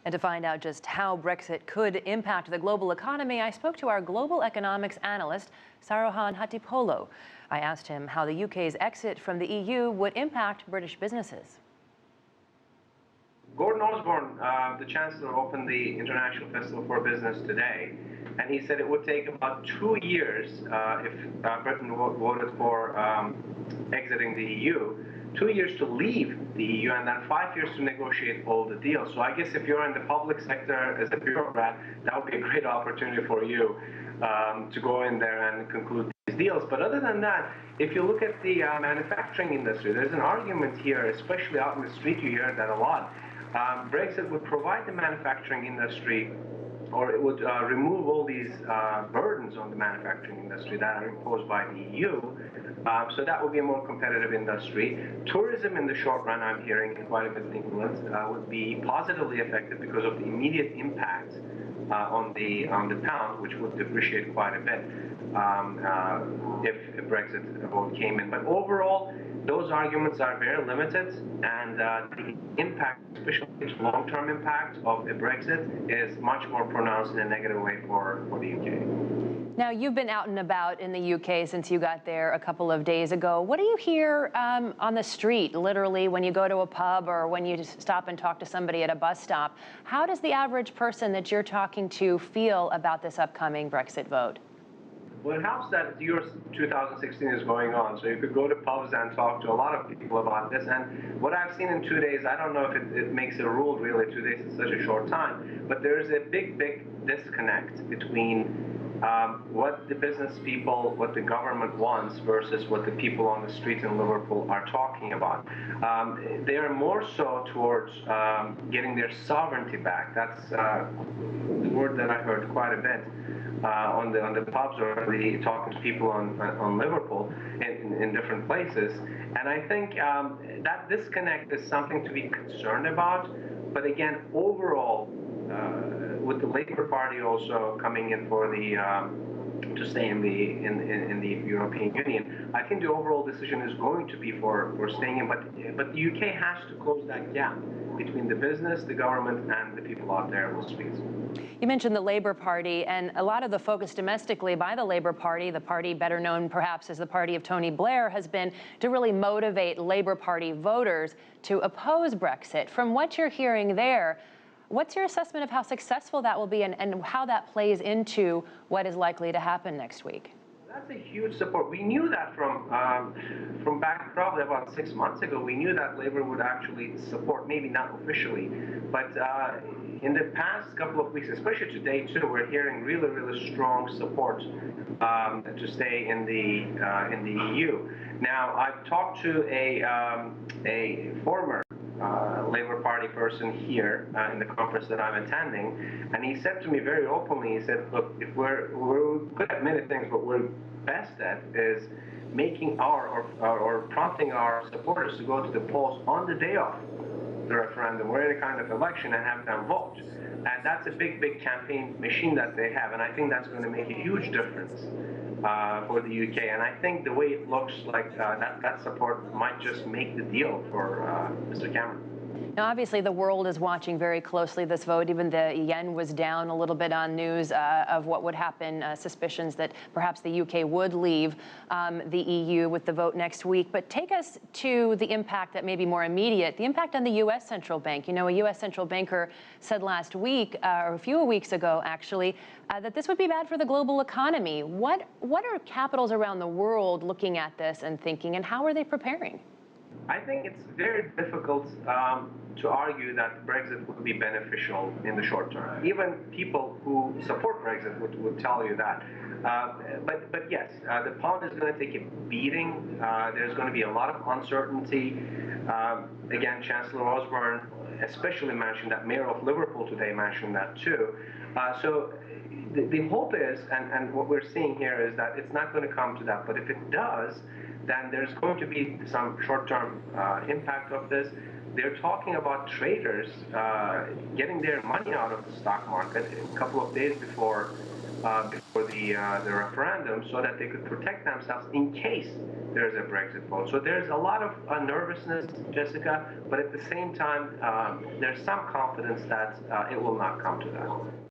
And to find out just how Brexit could impact the global economy, I spoke to our global economics analyst, Saruhan Hatipoglu. I asked him how the UK's exit from the EU would impact British businesses. Gordon Osborne, the Chancellor, opened the International Festival for Business today, and he said it would take about 2 years if Britain voted for exiting the EU, 2 years to leave the EU, and then 5 years to negotiate all the deals. So I guess if you're in the public sector as a bureaucrat, that would be a great opportunity for you to go in there and conclude these deals. But other than that, if you look at the manufacturing industry, there's an argument here, especially out in the street, you hear that a lot. Brexit would provide the manufacturing industry, or it would remove all these burdens on the manufacturing industry that are imposed by the EU. So that would be a more competitive industry. Tourism in the short run, I'm hearing quite a bit in England, would be positively affected because of the immediate impact on the pound, which would depreciate quite a bit if a Brexit vote came in. But overall, those arguments are very limited, and the impact, especially the long-term impact of a Brexit, is much more pronounced in a negative way for the UK. Now, you've been out and about in the UK since you got there a couple of days ago. What do you hear on the street, literally, when you go to a pub or when you stop and talk to somebody at a bus stop? How does the average person that you're talking to feel about this upcoming Brexit vote? Well, it helps that year 2016 is going on, so you could go to pubs and talk to a lot of people about this. And what I've seen in 2 days, I don't know if it makes a rule really. 2 days is such a short time, but there's a big disconnect between what the business people, what the government wants versus what the people on the streets in Liverpool are talking about. They are more so towards getting their sovereignty back. That's the word that I heard quite a bit on the pubs or talking to people on Liverpool in different places. And I think that disconnect is something to be concerned about. But again, overall, with the Labour Party also coming in for to stay in the European Union, I think the overall decision is going to be for staying in. But the UK has to close that gap between the business, the government, and the people out there on the streets. You mentioned the Labour Party, and a lot of the focus domestically by the Labour Party, the party better known perhaps as the party of Tony Blair, has been to really motivate Labour Party voters to oppose Brexit. From what you're hearing there, what's your assessment of how successful that will be and how that plays into what is likely to happen next week? That's a huge support. We knew that from back probably about 6 months ago. We knew that Labour would actually support, maybe not officially, but in the past couple of weeks, especially today too, we're hearing really strong support to stay in the EU. Now, I've talked to a former Labour Party person here in the conference that I'm attending, and he said to me very openly, he said, look, if we're good at many things, but we're best at is making or prompting our supporters to go to the polls on the day of the referendum or any kind of election and have them vote. And that's a big campaign machine that they have, and I think that's going to make a huge difference for the UK. And I think the way it looks like that support might just make the deal for Mr. Cameron. Now, obviously, the world is watching very closely this vote. Even the yen was down a little bit on news of what would happen, suspicions that perhaps the UK would leave the EU with the vote next week. But take us to the impact that may be more immediate, the impact on the U.S. central bank. You know, a U.S. central banker said last week, or a few weeks ago, actually, that this would be bad for the global economy. What are capitals around the world looking at this and thinking, and how are they preparing? I think it's very difficult to argue that Brexit would be beneficial in the short term. Even people who support Brexit would tell you that. But yes, the pound is going to take a beating. There's going to be a lot of uncertainty. Again, Chancellor Osborne especially mentioned that. Mayor of Liverpool today mentioned that too. So the hope is, and what we're seeing here is that it's not going to come to that. But if it does, then there's going to be some short-term impact of this. They're talking about traders getting their money out of the stock market a couple of days before the referendum, so that they could protect themselves in case there's a Brexit vote. So there's a lot of nervousness, Jessica, but at the same time, there's some confidence that it will not come to that.